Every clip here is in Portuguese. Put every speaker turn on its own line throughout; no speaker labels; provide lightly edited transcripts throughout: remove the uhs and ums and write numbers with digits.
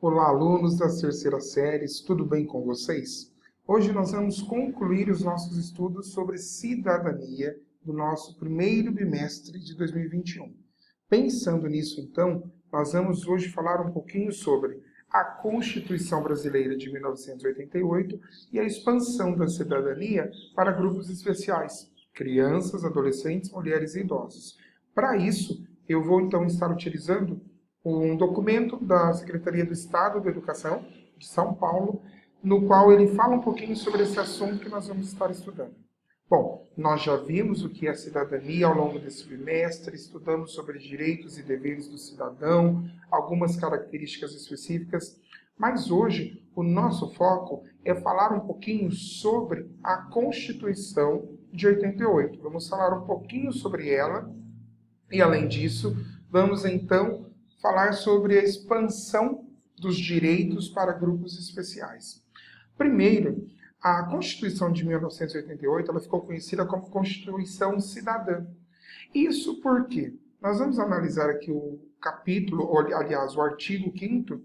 Olá, alunos das terceiras séries, tudo bem com vocês? Hoje nós vamos concluir os nossos estudos sobre cidadania do nosso primeiro bimestre de 2021. Pensando nisso, então, nós vamos hoje falar um pouquinho sobre a Constituição Brasileira de 1988 e a expansão da cidadania para grupos especiais, crianças, adolescentes, mulheres e idosos. Para isso, eu vou então estar utilizando um documento da Secretaria do Estado da Educação de São Paulo, no qual ele fala um pouquinho sobre esse assunto que nós vamos estar estudando. Bom, nós já vimos o que é cidadania ao longo desse bimestre, estudamos sobre direitos e deveres do cidadão, algumas características específicas, mas hoje o nosso foco é falar um pouquinho sobre a Constituição de 88. Vamos falar um pouquinho sobre ela e, além disso, vamos então falar sobre a expansão dos direitos para grupos especiais. Primeiro, a Constituição de 1988 ela ficou conhecida como Constituição Cidadã. Isso porque nós vamos analisar aqui o capítulo, ou, aliás, o artigo 5º,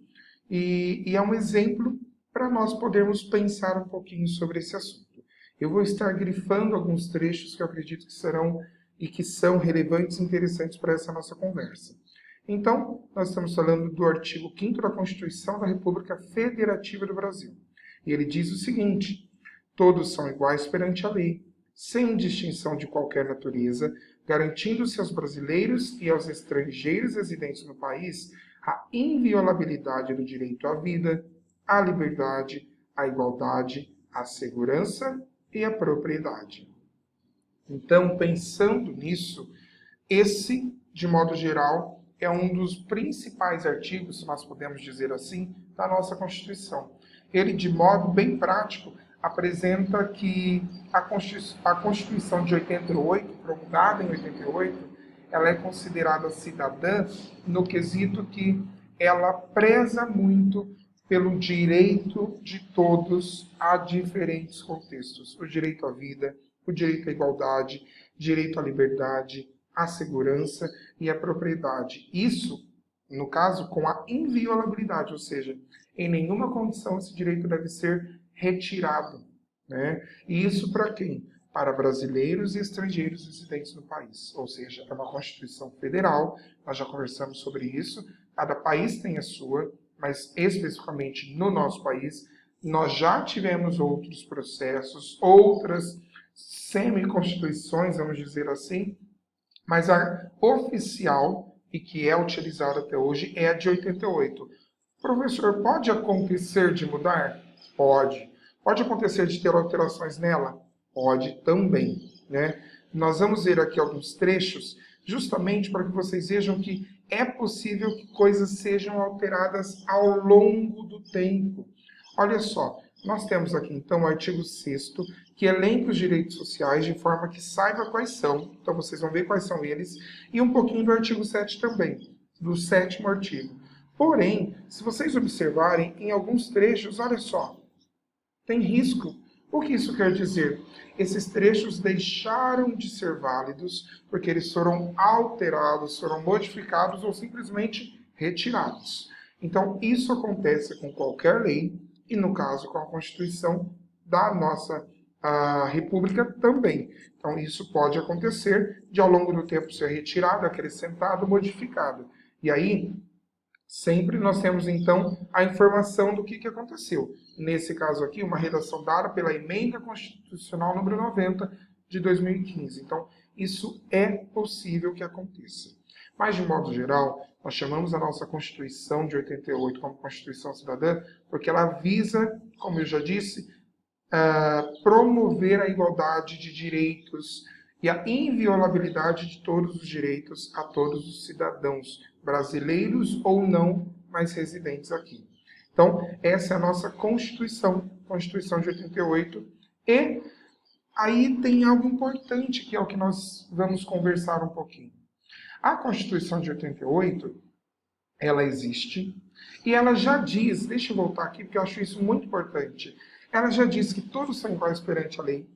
e é um exemplo para nós podermos pensar um pouquinho sobre esse assunto. Eu vou estar grifando alguns trechos que eu acredito que serão e que são relevantes e interessantes para essa nossa conversa. Então, nós estamos falando do artigo 5º da Constituição da República Federativa do Brasil. E ele diz o seguinte: todos são iguais perante a lei, sem distinção de qualquer natureza, garantindo-se aos brasileiros e aos estrangeiros residentes no país a inviolabilidade do direito à vida, à liberdade, à igualdade, à segurança e à propriedade. Então, pensando nisso, esse, de modo geral, é um dos principais artigos, se nós podemos dizer assim, da nossa Constituição. Ele, de modo bem prático, apresenta que a Constituição de 88, promulgada em 88, ela é considerada cidadã no quesito que ela preza muito pelo direito de todos a diferentes contextos. O direito à vida, o direito à igualdade, direito à liberdade, a segurança e a propriedade. Isso, no caso, com a inviolabilidade, ou seja, em nenhuma condição esse direito deve ser retirado, né? E isso para quem? Para brasileiros e estrangeiros residentes no país. Ou seja, é uma Constituição Federal, nós já conversamos sobre isso, cada país tem a sua, mas especificamente no nosso país, nós já tivemos outros processos, outras semi-constituições, vamos dizer assim, mas a oficial, e que é utilizada até hoje, é a de 88. Professor, pode acontecer de mudar? Pode. Pode acontecer de ter alterações nela? Pode também, né? Nós vamos ver aqui alguns trechos, justamente para que vocês vejam que é possível que coisas sejam alteradas ao longo do tempo. Olha só, nós temos aqui então o artigo 6º, que elenca os direitos sociais de forma que saiba quais são, então vocês vão ver quais são eles, e um pouquinho do artigo 7 também, do 7º artigo. Porém, se vocês observarem, em alguns trechos, olha só, tem risco. O que isso quer dizer? Esses trechos deixaram de ser válidos porque eles foram alterados, foram modificados ou simplesmente retirados. Então, isso acontece com qualquer lei, e no caso com a Constituição da nossa República também. Então isso pode acontecer de ao longo do tempo ser retirado, acrescentado, modificado. E aí sempre nós temos então a informação do que aconteceu. Nesse caso aqui, uma redação dada pela Emenda Constitucional número 90 de 2015. Então isso é possível que aconteça. Mas, de modo geral, nós chamamos a nossa Constituição de 88 como Constituição Cidadã porque ela visa, como eu já disse, promover a igualdade de direitos e a inviolabilidade de todos os direitos a todos os cidadãos, brasileiros ou não, mas residentes aqui. Então, essa é a nossa Constituição de 88. E aí tem algo importante, que é o que nós vamos conversar um pouquinho. A Constituição de 88, ela existe, e ela já diz, deixa eu voltar aqui porque eu acho isso muito importante, ela já diz que todos são iguais perante a lei,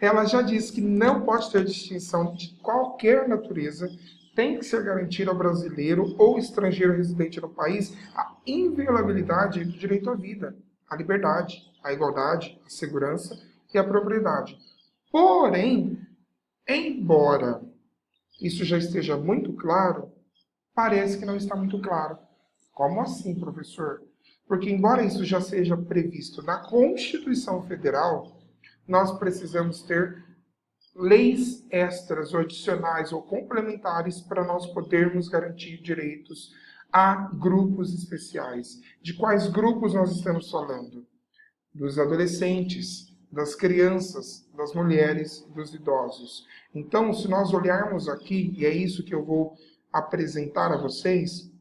ela já diz que não pode ter distinção de qualquer natureza, tem que ser garantida ao brasileiro ou estrangeiro residente no país a inviolabilidade do direito à vida, à liberdade, à igualdade, à segurança e à propriedade. Porém, embora isso já esteja muito claro, parece que não está muito claro. Como assim, professor? Porque, embora isso já seja previsto na Constituição Federal, nós precisamos ter leis extras, ou adicionais ou complementares para nós podermos garantir direitos a grupos especiais. De quais grupos nós estamos falando? Dos adolescentes, das crianças, das mulheres, dos idosos. Então, se nós olharmos aqui, e é isso que eu vou apresentar a vocês,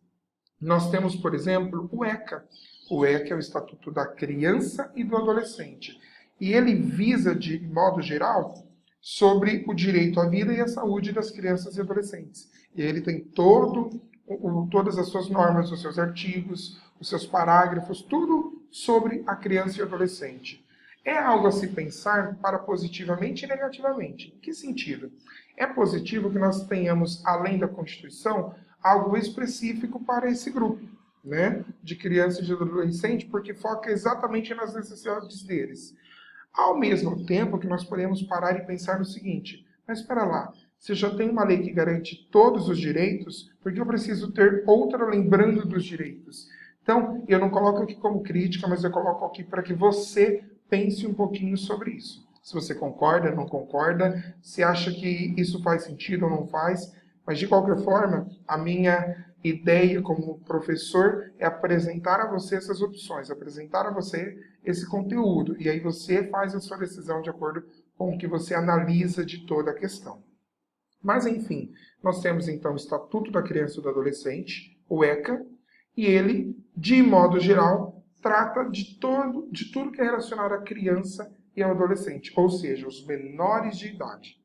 nós temos, por exemplo, o ECA. O ECA é o Estatuto da Criança e do Adolescente. E ele visa, de modo geral, sobre o direito à vida e à saúde das crianças e adolescentes. E ele tem todas as suas normas, os seus artigos, os seus parágrafos, tudo sobre a criança e o adolescente. É algo a se pensar para positivamente e negativamente. Em que sentido? É positivo que nós tenhamos, além da Constituição, algo específico para esse grupo, né, de criança e de adolescente, porque foca exatamente nas necessidades deles. Ao mesmo tempo que nós podemos parar e pensar no seguinte, mas espera lá, se já tem uma lei que garante todos os direitos, por que eu preciso ter outra lembrando dos direitos? Então, eu não coloco aqui como crítica, mas eu coloco aqui para que você pense um pouquinho sobre isso. Se você concorda, não concorda, se acha que isso faz sentido ou não faz, mas de qualquer forma, a minha ideia como professor é apresentar a você essas opções, apresentar a você esse conteúdo, e aí você faz a sua decisão de acordo com o que você analisa de toda a questão. Mas, enfim, nós temos então o Estatuto da Criança e do Adolescente, o ECA, e ele, de modo geral, trata de tudo que é relacionado à criança e ao adolescente, ou seja, os menores de idade.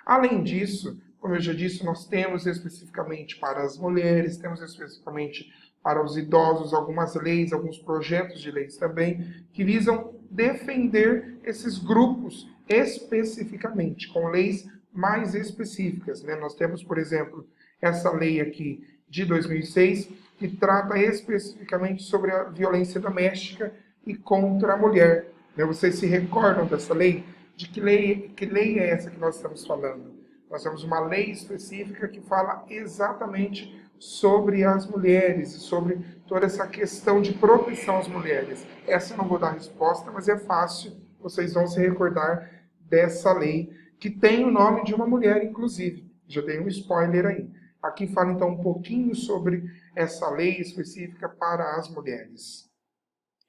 Além disso, como eu já disse, nós temos especificamente para as mulheres, temos especificamente para os idosos algumas leis, alguns projetos de leis também, que visam defender esses grupos especificamente, com leis mais específicas, né? Nós temos, por exemplo, essa lei aqui de 2006, que trata especificamente sobre a violência doméstica e contra a mulher. Né? Vocês se recordam dessa lei? De que lei é essa que nós estamos falando? Nós temos uma lei específica que fala exatamente sobre as mulheres, sobre toda essa questão de proteção às mulheres. Essa eu não vou dar resposta, mas é fácil, vocês vão se recordar dessa lei, que tem o nome de uma mulher, inclusive. Já dei um spoiler aí. Aqui fala então um pouquinho sobre essa lei específica para as mulheres.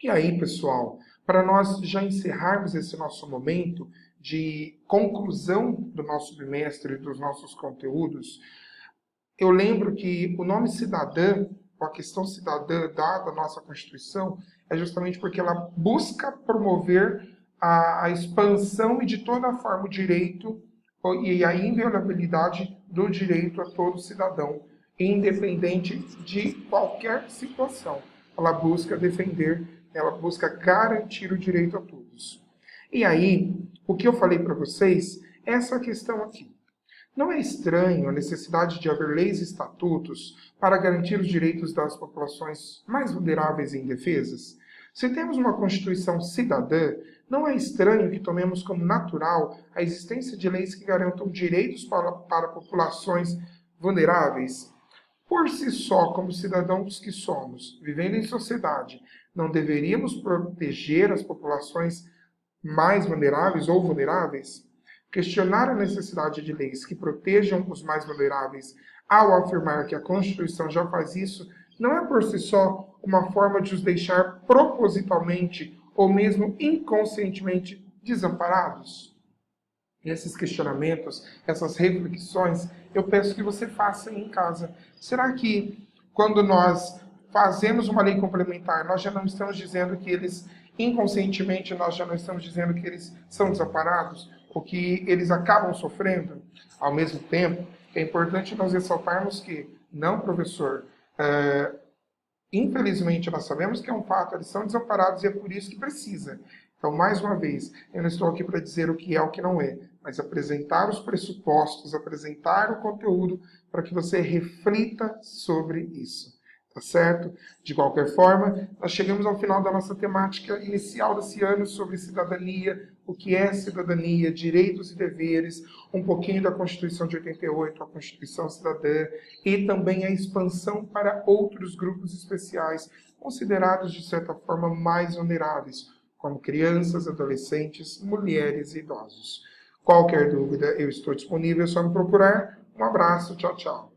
E aí, pessoal, para nós já encerrarmos esse nosso momento de conclusão do nosso bimestre e dos nossos conteúdos, eu lembro que o nome cidadã, ou a questão cidadã dada à nossa Constituição, é justamente porque ela busca promover a expansão e de toda forma o direito e a inviolabilidade do direito a todo cidadão, independente de qualquer situação. Ela busca defender, ela busca garantir o direito a todos. E aí, o que eu falei para vocês é essa questão aqui. Não é estranho a necessidade de haver leis e estatutos para garantir os direitos das populações mais vulneráveis e indefesas? Se temos uma Constituição cidadã, não é estranho que tomemos como natural a existência de leis que garantam direitos para populações vulneráveis. Por si só, como cidadãos que somos, vivendo em sociedade, não deveríamos proteger as populações mais vulneráveis ou vulneráveis? Questionar a necessidade de leis que protejam os mais vulneráveis ao afirmar que a Constituição já faz isso, não é por si só uma forma de os deixar propositalmente ou mesmo inconscientemente desamparados? Esses questionamentos, essas reflexões, eu peço que você faça em casa. Será que quando nós fazemos uma lei complementar, nós já não estamos dizendo que eles, inconscientemente, nós já não estamos dizendo que eles são desamparados, ou que eles acabam sofrendo? Ao mesmo tempo, é importante nós ressaltarmos que, não, professor, infelizmente nós sabemos que é um fato, eles são desamparados e é por isso que precisa. Então, mais uma vez, eu não estou aqui para dizer o que é ou o que não é, mas apresentar os pressupostos, apresentar o conteúdo para que você reflita sobre isso. Tá certo? De qualquer forma, nós chegamos ao final da nossa temática inicial desse ano sobre cidadania, o que é cidadania, direitos e deveres, um pouquinho da Constituição de 88, a Constituição Cidadã, e também a expansão para outros grupos especiais, considerados de certa forma mais vulneráveis, como crianças, adolescentes, mulheres e idosos. Qualquer dúvida, eu estou disponível, é só me procurar. Um abraço, tchau, tchau.